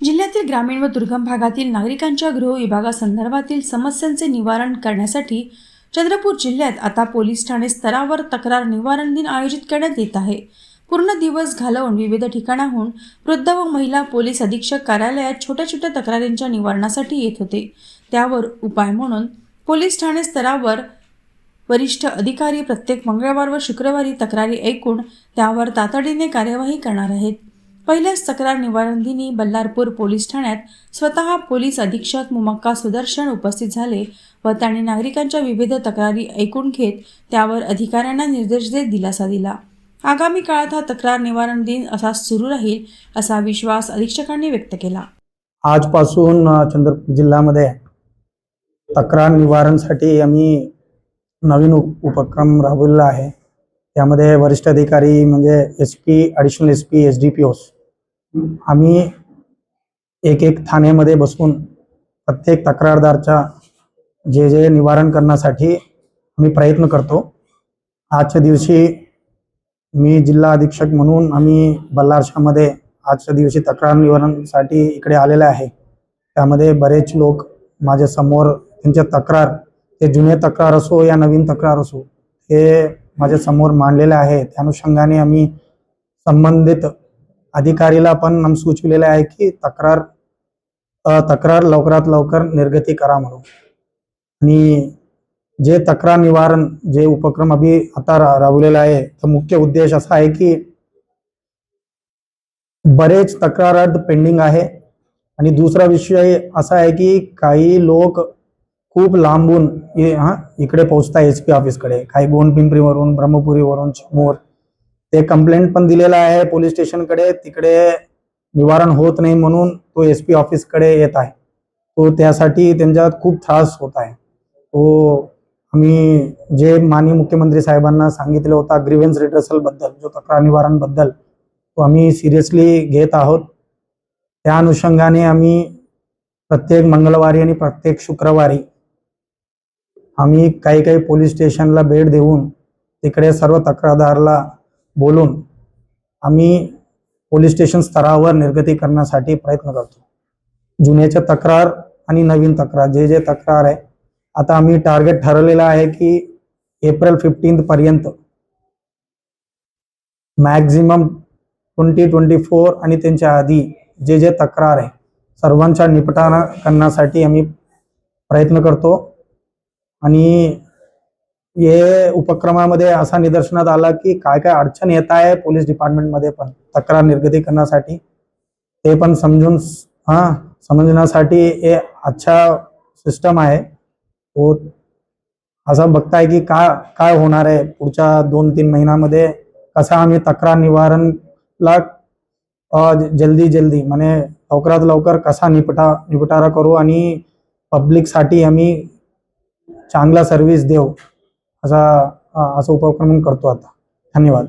जिल्ह्यातील ग्रामीण व दुर्गम भागातील नागरिकांच्या गृह विभागासंदर्भातील समस्यांचे निवारण करण्यासाठी चंद्रपूर जिल्ह्यात आता पोलीस ठाणे स्तरावर तक्रार निवारण दिन आयोजित करण्यात येत आहे. पूर्ण दिवस घालवून विविध ठिकाणाहून वृद्ध व महिला पोलीस अधीक्षक कार्यालयात छोट्या छोट्या तक्रारींच्या निवारणासाठी येत होते. त्यावर उपाय म्हणून पोलीस ठाणे स्तरावर वरिष्ठ अधिकारी प्रत्येक मंगळवार व शुक्रवारी तक्रारी ऐकून त्यावर तातडीने कार्यवाही करणार आहेत. पहिल्याच तक्रार निवारण दिनी बल्लारपूर पोलीस ठाण्यात स्वतः पोलीस अधीक्षक मुमक्का सुदर्शन उपस्थित झाले व त्यांनी नागरिकांच्या विविध तक्रारी ऐकून घेत त्यावर अधिकाऱ्यांना निर्देश देत दिलासा दिला. आगामी काळात हा तक्रार निवारण दिन असाच सुरू राहील असा विश्वास अधीक्षकांनी व्यक्त केला. आजपासून चंद्रपूर जिल्ह्यामध्ये तक्रार निवारणसाठी आम्ही नवीन उपक्रम राबवलेला आहे. त्यामध्ये वरिष्ठ अधिकारी म्हणजे SP, ॲडिशनल SP, SDPOs आम्ही एक ठाण्यामध्ये बसून प्रत्येक तक्रारदारच्या जे निवारण करण्यासाठी आम्ही प्रयत्न करतो. आजच्या दिवशी मी जिल्हा अधीक्षक म्हणून आम्ही बल्लारशामध्ये आजच्या दिवशी तक्रार निवारणासाठी इकडे आलेले आहे. त्यामध्ये बरेच लोक माझ्या समोर त्यांच्या तक्रार, ते जुने तक्रार असो या नवीन तक्रार असो, हे माझ्या समोर मांडलेले आहे. त्या अनुषंगाने आम्ही संबंधित अधिकारीला पण सुचविलेले आहे की तक्रार लवकरात लवकर निर्गती करा म्हणून. आणि जे तक्रार निवारण जे उपक्रम आता राबवलेला आहे, तर मुख्य उद्देश असा आहे की बरेच तक्रार पेंडिंग आहे. आणि दुसरा विषय असा आहे की काही लोक खूप लांबून इकडे पोहोचतात SP ऑफिसकडे, काही गोंडपिंपरीवरून, ब्रह्मपुरीवरून, चिमूर. ते कंप्लेंट पण दिलेला आहे पोलीस स्टेशनकडे, तिकडे निवारण होत नाही म्हणून तो SP ऑफिसकडे येत आहे. तो त्यासाठी त्यांच्यात खूप त्रास होत आहे. तो आम्ही जे माननीय मुख्यमंत्री साहेबांना सांगितलं होतं ग्रीव्हन्स रिड्रेसल बद्दल, जो तक्रार निवारण बद्दल, तो आम्ही सिरियसली घेत आहोत. त्या अनुषंगाने आम्ही प्रत्येक मंगळवारी आणि प्रत्येक शुक्रवारी आम्ही काही पोलीस स्टेशनला भेट देऊन तिकडे सर्व तक्रारदाराला बोलून आम्ही पोलीस स्टेशन स्तरावर निर्गती करण्यासाठी प्रयत्न करतो. जुन्याच्या तक्रार आणि नवीन तक्रार जे तक्रार आहे, आता आम्ही टार्गेट ठरवलेला आहे की एप्रिल 15 पर्यंत मॅक्झिमम 2024 आणि त्यांच्या आधी जे तक्रार आहे सर्वांचा निपटारा करण्यासाठी आम्ही प्रयत्न करतो. आणि हे उपक्रमामध्ये असा निदर्शनात आला की काय अडचण येत आहे पोलीस डिपार्टमेंटमध्ये पण तक्रार निर्गती करण्यासाठी, ते पण समजण्यासाठी हे अच्छा सिस्टम आहे. तो असं बघताय की काय होणार आहे पुढच्या 2-3 महिन्यामध्ये, कसा आम्ही तक्रार निवारणला जल्दी म्हणजे लवकरात लवकर कसा निपटारा करू आणि पब्लिकसाठी आम्ही चांगला सर्व्हिस देऊ, असं उपक्रम करतो आता. धन्यवाद.